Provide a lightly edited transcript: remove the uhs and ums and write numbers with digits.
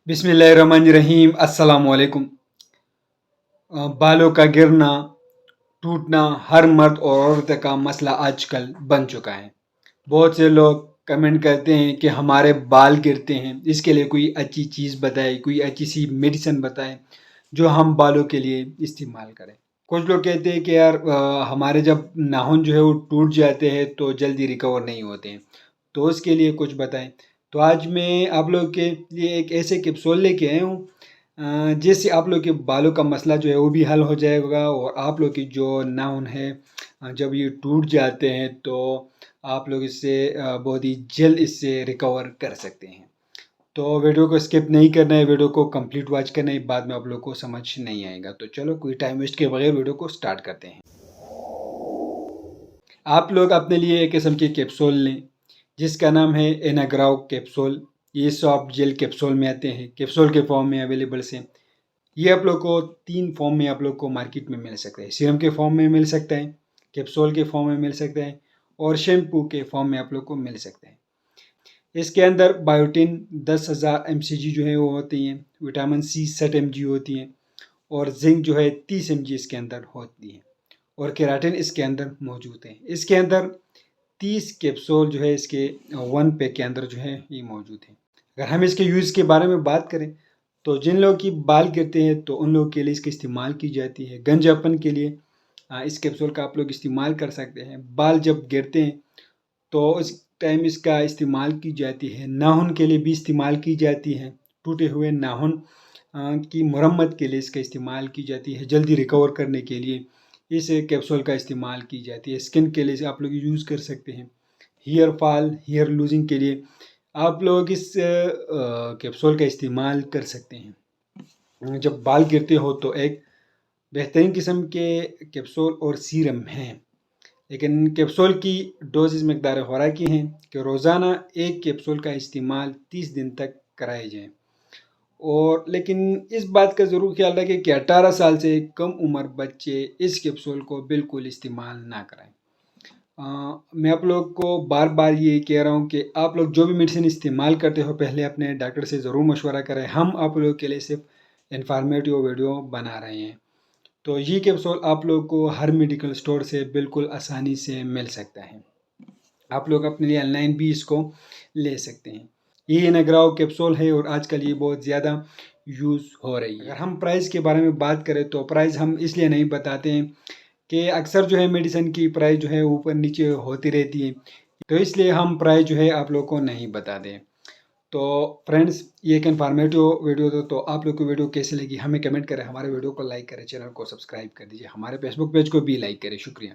बिस्मिल्लाहिर्रहमानिर्रहीम। अस्सलाम वालेकुम। बालों का गिरना, टूटना हर मर्द और औरत का मसला आजकल बन चुका है। बहुत से लोग कमेंट करते हैं कि हमारे बाल गिरते हैं, इसके लिए कोई अच्छी चीज़ बताएं, कोई अच्छी सी मेडिसिन बताएं जो हम बालों के लिए इस्तेमाल करें। कुछ लोग कहते हैं कि यार हमारे जब नाखून जो है वो टूट जाते हैं तो जल्दी रिकवर नहीं होते हैं, तो उसके लिए कुछ बताएं। तो आज मैं आप लोग के लिए एक ऐसे कैप्सूल लेके आया हूँ जिससे आप लोग के बालों का मसला जो है वो भी हल हो जाएगा और आप लोग की जो नाखून है जब ये टूट जाते हैं तो आप लोग इससे बहुत ही जल्द इससे रिकवर कर सकते हैं। तो वीडियो को स्किप नहीं करना है, वीडियो को कंप्लीट वॉच करना है, बाद में आप लोग को समझ नहीं आएगा। तो चलो कोई टाइम वेस्ट के बगैर वीडियो को स्टार्ट करते हैं। आप लोग अपने लिए एक किस्म की कैप्सूल लें जिसका नाम है एनाग्राव कैप्सूल। ये सॉफ्ट जेल कैप्सूल में आते हैं, कैप्सूल के फॉर्म में अवेलेबल हैं। ये आप लोग को 3 फॉर्म में आप लोग को मार्केट में मिल सकता है। सीरम के फॉर्म में मिल सकता है, कैप्सूल के फॉर्म में मिल सकता है और शैम्पू के फॉर्म में आप लोग को मिल सकता है। इसके अंदर बायोटिन 10,000 mcg जो है वो होती हैं, विटामिन सी 60 mg होती हैं और जिंक जो है 30 mg इसके अंदर होती है और केराटिन इसके अंदर मौजूद है। इसके अंदर 30 कैप्सूल जो है इसके 1 पैक के अंदर जो है ये मौजूद है। अगर हम इसके यूज़ के बारे में बात करें तो जिन लोगों की बाल गिरते हैं तो उन लोगों के लिए इसका इस्तेमाल की जाती है। गंजापन के लिए इस कैप्सूल का आप लोग इस्तेमाल कर सकते हैं। बाल जब गिरते हैं तो उस टाइम इसका इस्तेमाल की जाती है। नाखून के लिए भी इस्तेमाल की जाती है। टूटे हुए नाखून की मरम्मत के लिए इसका इस्तेमाल की जाती है। जल्दी रिकवर करने के लिए इस कैप्सूल का इस्तेमाल की जाती है। स्किन के लिए आप लोग यूज़ कर सकते हैं। हेयर फॉल, हेयर लूजिंग के लिए आप लोग इस कैप्सूल का इस्तेमाल कर सकते हैं। जब बाल गिरते हो तो एक बेहतरीन किस्म के कैप्सूल और सीरम हैं, लेकिन कैप्सूल की डोजेज़ मकदार खुराक की हैं कि रोज़ाना एक कैप्सूल का इस्तेमाल 30 दिन तक कराया जाए। और लेकिन इस बात का ज़रूर ख्याल रखें कि 18 साल से कम उम्र बच्चे इस कैप्सूल को बिल्कुल इस्तेमाल ना कराएं। मैं आप लोग को बार बार ये कह रहा हूँ कि आप लोग जो भी मेडिसिन इस्तेमाल करते हो पहले अपने डॉक्टर से ज़रूर मशवरा करें। हम आप लोगों के लिए सिर्फ इन्फॉर्मेटिव वीडियो बना रहे हैं। तो ये कैप्सूल आप लोग को हर मेडिकल स्टोर से बिल्कुल आसानी से मिल सकता है। आप लोग अपने लिए ऑनलाइन भी इसको ले सकते हैं। ये एनाग्राव कैप्सूल है और आजकल ये बहुत ज़्यादा यूज़ हो रही है। अगर हम प्राइस के बारे में बात करें तो प्राइस हम इसलिए नहीं बताते हैं कि अक्सर जो है मेडिसिन की प्राइस जो है ऊपर नीचे होती रहती है, तो इसलिए हम प्राइस जो है आप लोग को नहीं बताते। तो फ्रेंड्स ये एक इन्फॉर्मेटिव वीडियो था। तो आप लोग को वीडियो कैसी लगी हमें कमेंट करें, हमारे वीडियो को लाइक करें, चैनल को सब्सक्राइब कर दीजिए, हमारे फेसबुक पेज को भी लाइक करें। शुक्रिया।